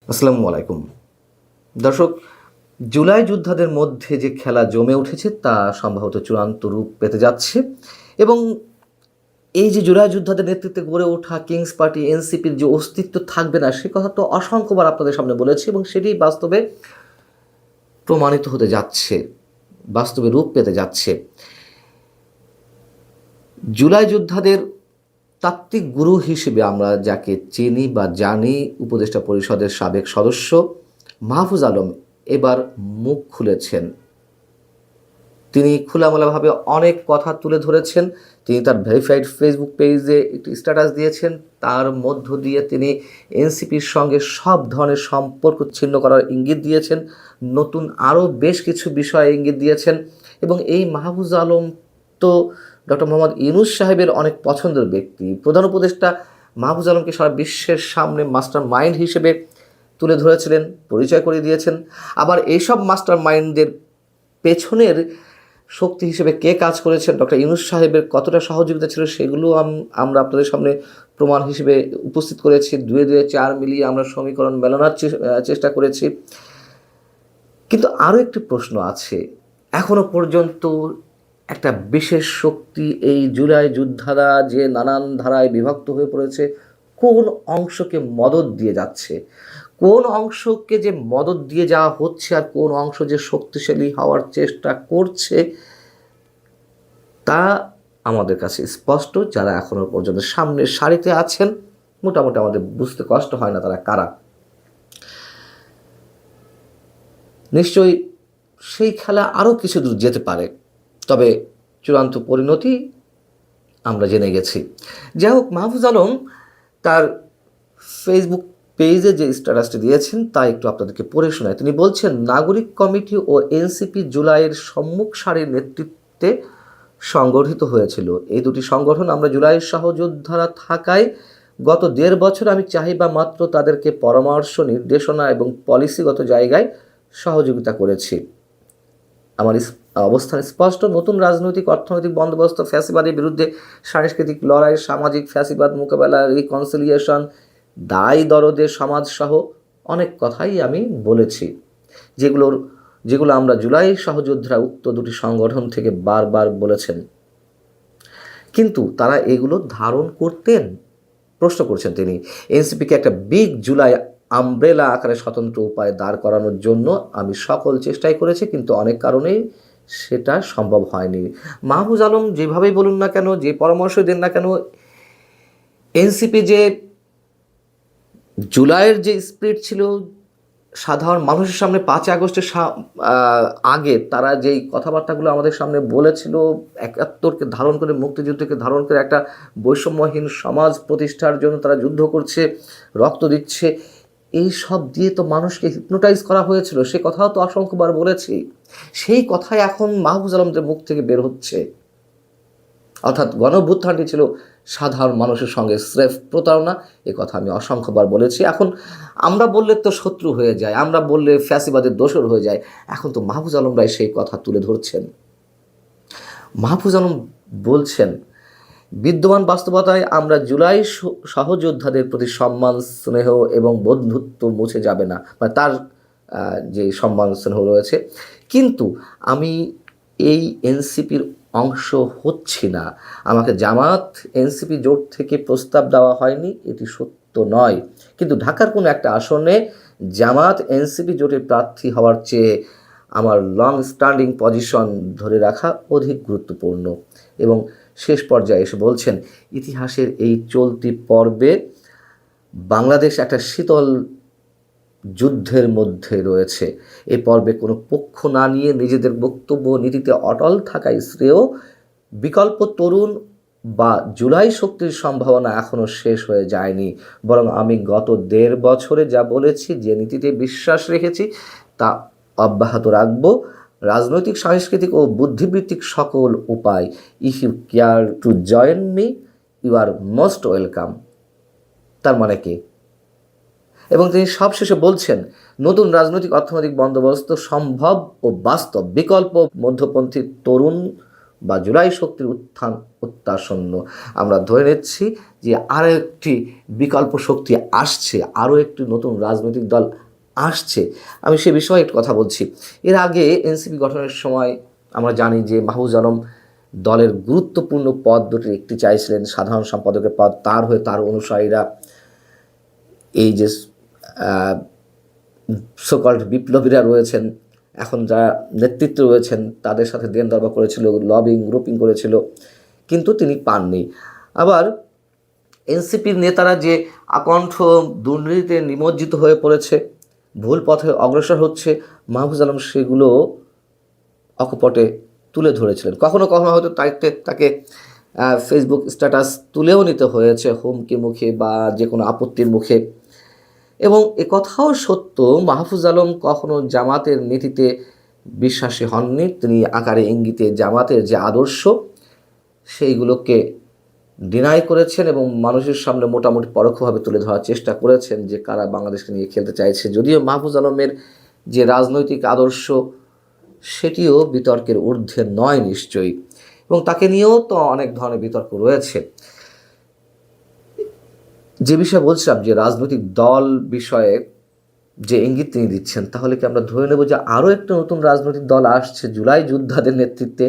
আসসালামু আলাইকুম দর্শক। জুলাই যোদ্ধাদের মধ্যে যে খেলা জমে উঠেছে তা সম্ভবত চূড়ান্ত রূপ পেতে যাচ্ছে এবং এই যে জুলাই যোদ্ধাদের নেতৃত্বে গড়ে ওঠা কিংস পার্টি এনসিপির যে অস্তিত্ব থাকবে না সে কথা তো অসংখ্যবার আপনাদের সামনে বলেছি এবং সেটি বাস্তবে প্রমাণিত হতে যাচ্ছে, বাস্তবে রূপ পেতে যাচ্ছে। জুলাই যোদ্ধাদের তাত্ত্বিক গুরু হিসেবে আমরা যাকে চিনি বা জানি, উপদেষ্টা পরিষদের সাবেক সদস্য মাহফুজ আলম এবার মুখ খুলেছেন। তিনি খোলামেলাভাবে অনেক কথা তুলে ধরেছেন। তিনি তার ভেরিফাইড ফেসবুক পেজে একটি স্ট্যাটাস দিয়েছেন, তার মধ্য দিয়ে তিনি এনসিপির সঙ্গে সব ধরনের সম্পর্ক ছিন্ন করার ইঙ্গিত দিয়েছেন, নতুন আরও বেশ কিছু বিষয়ে ইঙ্গিত দিয়েছেন। এবং এই মাহফুজ আলম তো ডক্টর মোহাম্মদ ইউনূস সাহেবের অনেক পছন্দের ব্যক্তি। প্রধান উপদেষ্টা মাহফুজ আলমকে সারা বিশ্বের সামনে মাস্টার মাইন্ড হিসেবে তুলে ধরেছিলেন, পরিচয় করিয়ে দিয়েছেন। আবার এইসব মাস্টার মাইন্ডদের পেছনের শক্তি হিসেবে কে কাজ করেছেন, ডক্টর ইউনূস সাহেবের কতটা সহযোগিতা ছিল সেগুলো আমরা আপনাদের সামনে প্রমাণ হিসেবে উপস্থিত করেছি। 2-2-4 মিলিয়ে আমরা সমীকরণ মেলানোর চেষ্টা করেছি। কিন্তু আরও একটি প্রশ্ন আছে, এখনো পর্যন্ত একটা বিশেষ শক্তি এই জুলাই যোদ্ধারা যে নানান ধারায় বিভক্ত হয়ে পড়েছে, কোন অংশকে মদদ দিয়ে যাচ্ছে, কোন অংশকে যে মদদ দিয়ে যাওয়া হচ্ছে আর কোন অংশ যে শক্তিশালী হওয়ার চেষ্টা করছে তা আমাদের কাছে স্পষ্ট। যারা এখনো পর্যন্ত সামনের সারিতে আছেন মোটামুটি আমাদের বুঝতে কষ্ট হয় না তারা কারা। নিশ্চয়ই সেই খেলা আরও কিছু দূর যেতে পারে, তবে চূড়ান্ত পরিণতি আমরা জেনে গেছি। যাই হোক, মাহফুজ আলম তার ফেসবুক পেজে যে স্ট্যাটাসটি দিয়েছেন তা একটু আপনাদেরকে পড়ে শোনায়। তিনি বলছেন, নাগরিক কমিটি ও এনসিপি জুলাইয়ের সম্মুখ সারির নেতৃত্বে সংগঠিত হয়েছিল। এই দুটি সংগঠন আমরা জুলাইয়ের সহযোদ্ধারা থাকায় গত 1.5 বছর আমি চাহিদা মাত্র তাদেরকে পরামর্শ, নির্দেশনা এবং পলিসিগত জায়গায় সহযোগিতা করেছি। আমার অবস্থান স্পষ্ট, নতুন রাজনৈতিক অর্থনৈতিক বন্দোবস্ত, ফ্যাসিবাদের বিরুদ্ধে সাংস্কৃতিক লড়াই, সামাজিক ফ্যাসিবাদ মোকাবেলা, রিকনসিলিয়েশন, দায় দরদের সমাজসহ অনেক কথাই আমি বলেছি, যেগুলো আমরা জুলাই সহযোদ্ধারা উক্ত দুটি সংগঠন থেকে বারবার বলেছেন। কিন্তু তারা এগুলো ধারণ করতেন? প্রশ্ন করছেন তিনি। এনসিপিকে একটা বিগ জুলাই আমব্রেলা আকারে স্বতন্ত্র উপায়ে দাঁড় করানোর জন্য আমি সকল চেষ্টাই করেছি, কিন্তু অনেক কারণেই সেটা সম্ভব হয়নি। মাহফুজ আলম যেভাবেই বলুন না কেন, যে পরামর্শ দেন না কেন, এনসিপি যে জুলাইয়ের যে স্পিরিট ছিল, সাধারণ মানুষের সামনে 5 আগস্টের আগে তারা যেই কথাবার্তাগুলো আমাদের সামনে বলেছিল, 71কে ধারণ করে, মুক্তিযুদ্ধকে ধারণ করে একটা বৈষম্যহীন সমাজ প্রতিষ্ঠার জন্য তারা যুদ্ধ করছে, রক্ত দিচ্ছে, এই সব দিয়ে তো মানুষকে হিপনোটাইজ করা হয়েছিল, সে কথাও তো অসংখ্যবার বলেছি। সেই কথাই এখন মাহফুজ আলমদের মুখ থেকে বের হচ্ছে। অর্থাৎ গণঅভ্যুত্থানটি ছিল সাধারণ মানুষের সঙ্গে স্রেফ প্রতারণা, এ কথা আমি অসংখ্যবার বলেছি। এখন আমরা বললে তো শত্রু হয়ে যায়, আমরা বললে ফ্যাসিবাদের দোসর হয়ে যায়। এখন তো মাহফুজ আলমরাই সেই কথা তুলে ধরছেন। মাহফুজ আলম বলছেন, বিদ্যমান বাস্তবতায় আমরা জুলাই সহযোদ্ধাদের প্রতি সম্মান, স্নেহ এবং বন্ধুত্ব মুছে যাবে না, মানে তার যে সম্মান স্নেহ রয়েছে, কিন্তু আমি এই এনসিপির অংশ হচ্ছি না। আমাকে জামাত এনসিপি জোট থেকে প্রস্তাব দেওয়া হয়নি, এটি সত্য নয়, কিন্তু ঢাকার কোনো একটা আসনে জামাত এনসিপি জোটের প্রার্থী হওয়ার চেয়ে আমার লং স্ট্যান্ডিং পজিশন ধরে রাখা অধিক গুরুত্বপূর্ণ। এবং শেষ পর্যায়ে এসে বলছেন, ইতিহাসের এই চলতি পর্বে বাংলাদেশ একটা শীতল যুদ্ধের মধ্যে রয়েছে। এই পর্বে কোনো পক্ষ না নিয়ে নিজেদের বক্তব্য নীতিতে অটল থাকাই শ্রেয়। বিকল্প তরুণ বা জুলাই শক্তির সম্ভাবনা এখনও শেষ হয়ে যায়নি, বরং আমি গত 1.5 বছরে যা বলেছি, যে নীতিতে বিশ্বাস রেখেছি তা অব্যাহত রাখব। রাজনৈতিক, সাংস্কৃতিক ও বুদ্ধিবৃত্তিক সকল উপায়, if you care to join me you are most welcome. তার মানে কি? এবং তিনি সবশেষে বলছেন, নতুন রাজনৈতিক অর্থনৈতিক বন্দোবস্ত সম্ভব ও বাস্তব। বিকল্প মধ্যপন্থী তরুণ বা জুলাই শক্তির উত্থান অত্যাসন্ন। আমরা ধরে নিচ্ছি যে আরও একটি বিকল্প শক্তি আসছে, আরও একটি নতুন রাজনৈতিক দল আসছে। আমি সে বিষয়ে একটু কথা বলছি। এর আগে এনসিপি গঠনের সময় আমরা জানি যে মাহফুজ আলম দলের গুরুত্বপূর্ণ পদ দুটির একটি চাইছিলেন, সাধারণ সম্পাদকের পদ। তার হয়ে তার অনুসারীরা এই যে সোকল্ড বিপ্লবীরা রয়েছেন, এখন যারা নেতৃত্বে রয়েছেন, তাদের সাথে দেন দরবার করেছিল, লবিং গ্রুপিং করেছিল, কিন্তু তিনি পাননি। আবার এনসিপির নেতারা যে আকণ্ঠ দুর্নীতিতে নিমজ্জিত হয়ে পড়েছে, ভুল পথে অগ্রসর হচ্ছে, মাহফুজ আলম সেগুলো অকপটে তুলে ধরেছিলেন। কখনো কখনো হয়তো তাকে ফেসবুক স্ট্যাটাস তুলেও নিতে হয়েছে হুমকি মুখে বা যে কোনো আপত্তির মুখে। এবং একথাও সত্য, মাহফুজ আলম কখনো জামাতের নীতিতে বিশ্বাসী হননি। তিনি আকারে ইঙ্গিতে জামাতের যে আদর্শ সেইগুলোকে ডিনাই করেছেন এবং মানুষের সামনে মোটামুটি পরোক্ষভাবে তুলে ধরার চেষ্টা করেছেন যে কারা বাংলাদেশকে নিয়ে খেলতে চাইছে। যদিও মাহফুজ আলমের যে রাজনৈতিক আদর্শ সেটিও বিতর্কের ঊর্ধ্বে নয় নিশ্চয়ই, এবং তাকে নিয়েও তো অনেক ধরনের বিতর্ক রয়েছে। যে বিষয়ে বলছিলাম যে রাজনৈতিক দল বিষয়ে যে ইঙ্গিত তিনি দিচ্ছেন, তাহলে কি আমরা ধরে নেব যে আরও একটা নতুন রাজনৈতিক দল আসছে জুলাই যোদ্ধাদের নেতৃত্বে?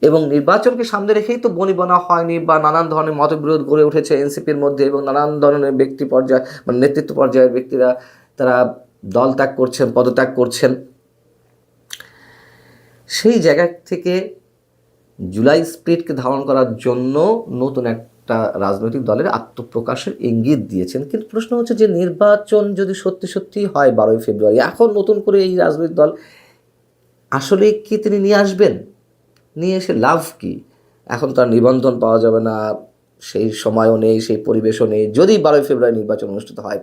এবং নির্বাচনকে সামনে রেখেই তো বনিবনা হয়নি বা নানান ধরনের মতবিরোধ গড়ে উঠেছে এনসিপির মধ্যে, এবং নানান ধরনের ব্যক্তি পর্যায়ে মানে নেতৃত্ব পর্যায়ের ব্যক্তিরা তারা দল ত্যাগ করছেন, পদত্যাগ করছেন। সেই জায়গা থেকে জুলাই স্পিরিটকে ধারণ করার জন্য নতুন একটা রাজনৈতিক দলের আত্মপ্রকাশের ইঙ্গিত দিয়েছেন। কিন্তু প্রশ্ন হচ্ছে যে নির্বাচন যদি সত্যি সত্যি হয় 12ই ফেব্রুয়ারি, এখন নতুন করে এই রাজনৈতিক দল আসলে কি তিনি নিয়ে আসবেন? নিয়ে এসে লাভ কি? এখন তার নিবন্ধন পাওয়া যাবে না, সেই সময়ও নেই, সেই পরিবেশও নেই যদি 12ই ফেব্রুয়ারি নির্বাচন অনুষ্ঠিত হয়।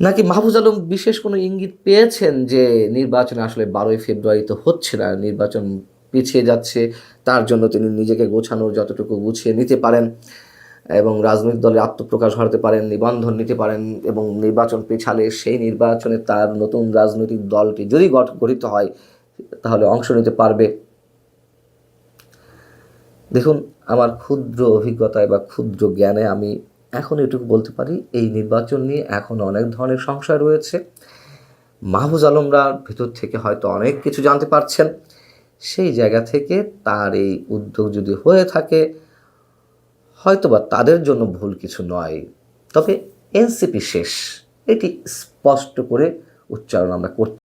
নাকি মাহফুজ আলম বিশেষ কোনো ইঙ্গিত পেয়েছেন যে নির্বাচন আসলে 12ই ফেব্রুয়ারি তো হচ্ছে না, নির্বাচন পিছিয়ে যাচ্ছে, তার জন্য তিনি নিজেকে গোছানোর যতটুকু গুছিয়ে নিতে পারেন এবং রাজনৈতিক দলে আত্মপ্রকাশ ঘটাতে পারেন, নিবন্ধন নিতে পারেন, এবং নির্বাচন পেছালে সেই নির্বাচনে তার নতুন রাজনৈতিক দলটি যদি গঠিত হয় তাহলে অংশ নিতে পারবে। দেখুন, আমার ক্ষুদ্র অভিজ্ঞতায় বা ক্ষুদ্র জ্ঞানে আমি এখন এটুকু বলতে পারি, এই নির্বাচন নিয়ে এখন অনেক ধরনের সংশয় রয়েছে। মাহফুজ আলমরা ভেতর থেকে হয়তো অনেক কিছু জানতে পারছেন। সেই জায়গা থেকে তার এই উদ্যোগ যদি হয়ে থাকে, হয়তোবা তাদের জন্য ভুল কিছু নয়, তবে এনসিপি শেষ, এটি স্পষ্ট করে উচ্চারণ আমরা করতে